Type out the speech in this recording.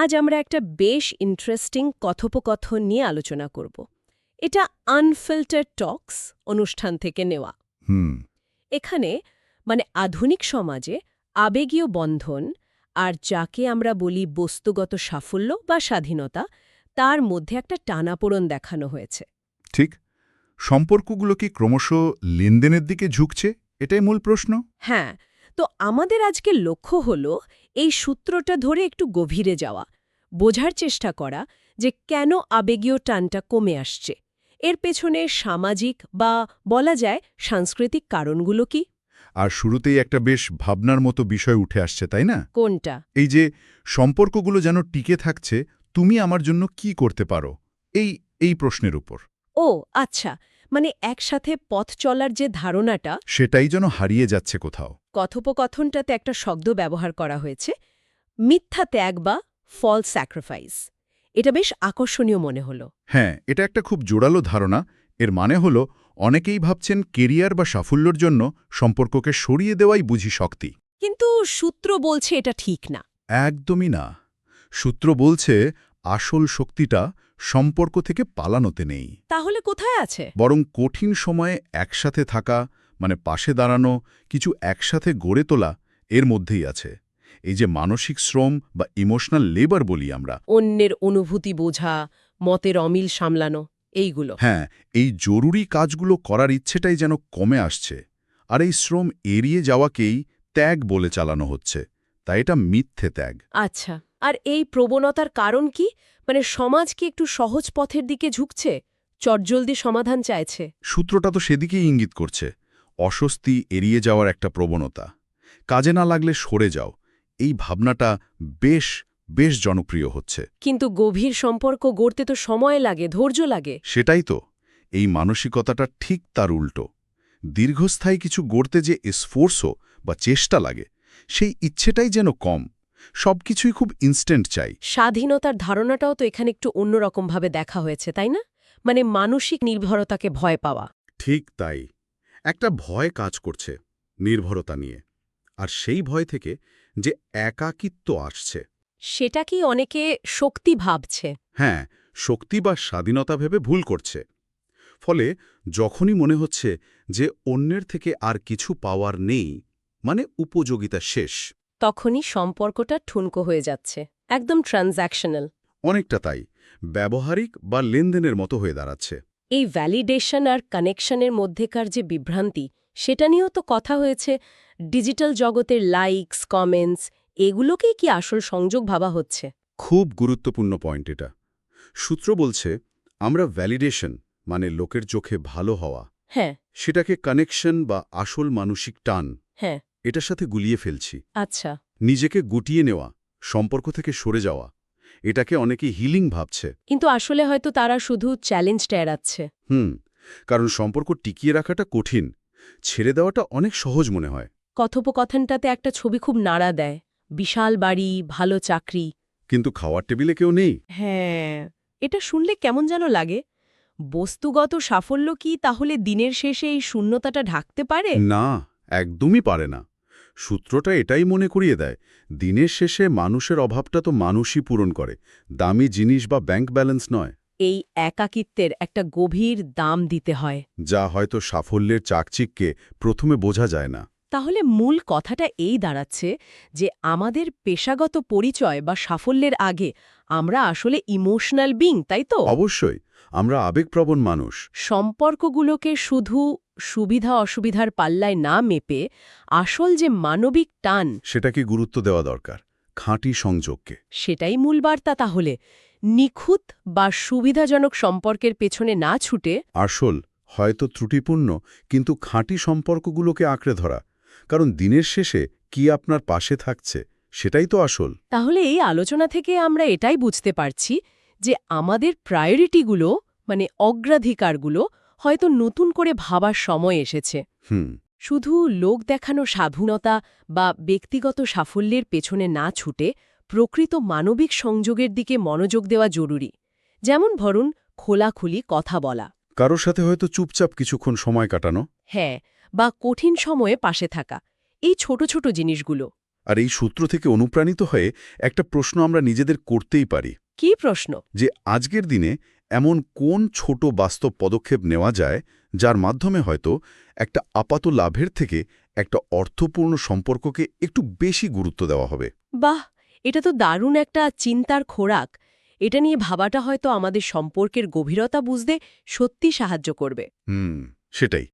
আজ আমরা একটা বেশ ইন্টারেস্টিং কথোপকথন নিয়ে আলোচনা করব। এটা আনফিল্টার্ড টক্স অনুষ্ঠান থেকে নেওয়া। হুম। এখানে আধুনিক সমাজে আবেগীয় বন্ধন আর যাকে আমরা বলি বস্তুগত সাফল্য বা স্বাধীনতা, তার মধ্যে একটা টানাপোড়েন দেখানো হয়েছে। ঠিক। সম্পর্কগুলো কি ক্রমশ লেনদেনের দিকে ঝুঁকছে, এটাই মূল প্রশ্ন। হ্যাঁ, তো আমাদের আজকে লক্ষ্য হল এই সূত্রটা ধরে একটু গভীরে যাওয়া, বোঝার চেষ্টা করা যে কেন আবেগীয় টানটা কমে আসছে, এর পেছনে সামাজিক বা বলা যায় সাংস্কৃতিক কারণগুলো কি। আর শুরুতেই একটা বেশ ভাবনার মতো বিষয় উঠে আসছে, তাই না? কোনটা? এই যে সম্পর্কগুলো যেন টিকে থাকছে, তুমি আমার জন্য কি করতে পারো, এই প্রশ্নের উপর। ও আচ্ছা, একসাথে পথ চলার যে ধারণাটা, সেটাই যেন হারিয়ে যাচ্ছে কোথাও। কথোপকথনটাতে একটা শব্দ ব্যবহার করা হয়েছে, মিথ্যা ত্যাগ বা ফলস স্যাক্রিফাইস। এটা বেশ আকর্ষণীয় মনে হলো। হ্যাঁ, এটা একটা খুব জোরালো ধারণা। এর মানে হলো অনেকেই ভাবছেন কেরিয়ার বা সাফল্যের জন্য সম্পর্ককে সরিয়ে দেওয়াই বুঝি শক্তি। কিন্তু সূত্র বলছে এটা ঠিক না। একদমই না। সূত্র বলছে আসল শক্তিটা সম্পর্ক থেকে পালানোতে নেই, তাহলে কোথায় আছে? বরং কঠিন সময়ে একসাথে থাকা, পাশে দাঁড়ানো, কিছু একসাথে গড়ে তোলা, এর মধ্যেই আছে। এই যে মানসিক শ্রম বা ইমোশনাল লেবার বলি আমরা, অন্যের অনুভূতি বোঝা, মতের অমিল সামলানো, এইগুলো। হ্যাঁ, এই জরুরি কাজগুলো করার ইচ্ছেটাই যেন কমে আসছে। আর এই শ্রম এড়িয়ে যাওয়াকেই ত্যাগ বলে চালানো হচ্ছে। তাই এটা মিথ্যে ত্যাগ। আচ্ছা, আর এই প্রবণতার কারণ কি? সমাজ কি একটু সহজ পথের দিকে ঝুঁকছে, চটজলদি সমাধান চাইছে? সূত্রটা তো সেদিকেই ইঙ্গিত করছে। অস্বস্তি এড়িয়ে যাওয়ার একটা প্রবণতা, কাজে না লাগলে সরে যাও, এই ভাবনাটা বেশ বেশ জনপ্রিয় হচ্ছে। কিন্তু গভীর সম্পর্ক গড়তে তো সময় লাগে, ধৈর্য লাগে। সেটাই তো, এই মানসিকতাটা ঠিক তার উল্টো। দীর্ঘস্থায়ী কিছু গড়তে যে এসফোর্সও বা চেষ্টা লাগে, সেই ইচ্ছেটাই যেন কম। সবকিছুই খুব ইনস্ট্যান্ট চাই। স্বাধীনতার ধারণাটাও তো এখানে একটু অন্যরকমভাবে দেখা হয়েছে, তাই না? মানসিক নির্ভরতাকে ভয় পাওয়া। ঠিক তাই। একটা ভয় কাজ করছে নির্ভরতা নিয়ে, আর সেই ভয় থেকে যে একাকিত্ব আসছে। সেটা কি অনেকে শক্তি ভাবছে? হ্যাঁ, শক্তি বা স্বাধীনতা ভেবে ভুল করছে। ফলে যখনই মনে হচ্ছে যে অন্যের থেকে আর কিছু পাওয়ার নেই, উপযোগিতা শেষ, তখনই সম্পর্কটা ঠুনকো হয়ে যাচ্ছে, একদম ট্রানজ্যাকশনাল। অনেকটা তাই, ব্যবহারিক বা লেনদেনের মতো হয়ে দাঁড়াচ্ছে। এই ভ্যালিডেশন আর কানেকশনের মধ্যেকার যে বিভ্রান্তি, সেটা নিয়েও তো কথা হয়েছে। ডিজিটাল জগতের লাইকস, কমেন্টস, এগুলোকেই কি আসল সংযোগ ভাবা হচ্ছে? খুব গুরুত্বপূর্ণ পয়েন্ট এটা। সূত্র বলছে আমরা ভ্যালিডেশন, লোকের চোখে ভালো হওয়া, হ্যাঁ। সেটাকে কানেকশন বা আসল মানসিক টান, হ্যাঁ। এটার সাথে গুলিয়ে ফেলছি। আচ্ছা। নিজেকে গুটিয়ে নেওয়া, সম্পর্ক থেকে সরে যাওয়া, এটাকে অনেকে হিলিং ভাবছে। কিন্তু আসলে হয়তো তারা শুধু চ্যালেঞ্জটা এড়াচ্ছে। কারণ সম্পর্ক টিকিয়ে রাখাটা কঠিন, ছেড়ে দেওয়াটা অনেক সহজ মনে হয়। কথোপকথনটাতে একটা ছবি খুব নাড়া দেয়, বিশাল বাড়ি, ভালো চাকরি। কিন্তু খাওয়ার টেবিলে কেউ নেই। হ্যাঁ, এটা শুনলে কেমন যেন লাগে। বস্তুগত সাফল্য কি তাহলে দিনের শেষে এই শূন্যতাটা ঢাকতে পারে? না, একদমই পারে না। সূত্রটা এটাই মনে করিয়ে দেয়, দিনের শেষে মানুষের অভাবটা তো মানুষই পূরণ করে, দামি জিনিস বা ব্যাংক ব্যালেন্স নয়। এই একাকিত্বের একটা গভীর দাম দিতে হয়, যা হয়তো সাফল্যের চাকচিক্যে প্রথমে বোঝা যায় না। তাহলে মূল কথাটা এই দাঁড়াচ্ছে যে আমাদের পেশাগত পরিচয় বা সাফল্যের আগে আমরা আসলে ইমোশনাল বিং, তাই তো? অবশ্যই, আমরা আবেগপ্রবণ মানুষ। সম্পর্কগুলোকে শুধু সুবিধা অসুবিধার পাল্লায় না মেপে আসল যে মানবিক টান, সেটাকে গুরুত্ব দেওয়া দরকার, খাঁটি সংযোগকে। সেটাই মূল বার্তা তাহলে। নিখুঁত বা সুবিধাজনক সম্পর্কের পেছনে না ছুটে আসল, হয়তো ত্রুটিপূর্ণ, কিন্তু খাঁটি সম্পর্কগুলোকে আঁকড়ে ধরা। কারণ দিনের শেষে কি আপনার পাশে থাকছে, সেটাই তো আসল। তাহলে এই আলোচনা থেকে আমরা এটাই বুঝতে পারছি যে আমাদের প্রায়োরিটিগুলো, অগ্রাধিকারগুলো হয়তো নতুন করে ভাবার সময় এসেছে। হুম। শুধু লোক দেখানো সাধুনতা বা ব্যক্তিগত সাফল্যের পেছনে না ছুটে প্রকৃত মানবিক সংযোগের দিকে মনোযোগ দেওয়া জরুরি। যেমন ধরুন, খোলাখুলি কথা বলা। কারোর সাথে হয়তো চুপচাপ কিছুক্ষণ সময় কাটানো। হ্যাঁ, বা কঠিন সময়ে পাশে থাকা। এই ছোট ছোট জিনিসগুলো আর এই সূত্র থেকে অনুপ্রাণিত হয়ে একটা প্রশ্ন আমরা নিজেদের করতেই পারি, কি প্রশ্ন? যে আজকের দিনে এমন কোন ছোট বাস্তব পদক্ষেপ নেওয়া যায় যার মাধ্যমে হয়তো একটা আপাত লাভের থেকে একটা অর্থপূর্ণ সম্পর্ককে একটু বেশি গুরুত্ব দেওয়া হবে। বাহ, এটা তো দারুণ একটা চিন্তার খোরাক। এটা নিয়ে ভাবাটা হয়তো আমাদের সম্পর্কের গভীরতা বুঝতে সত্যি সাহায্য করবে। সেটাই।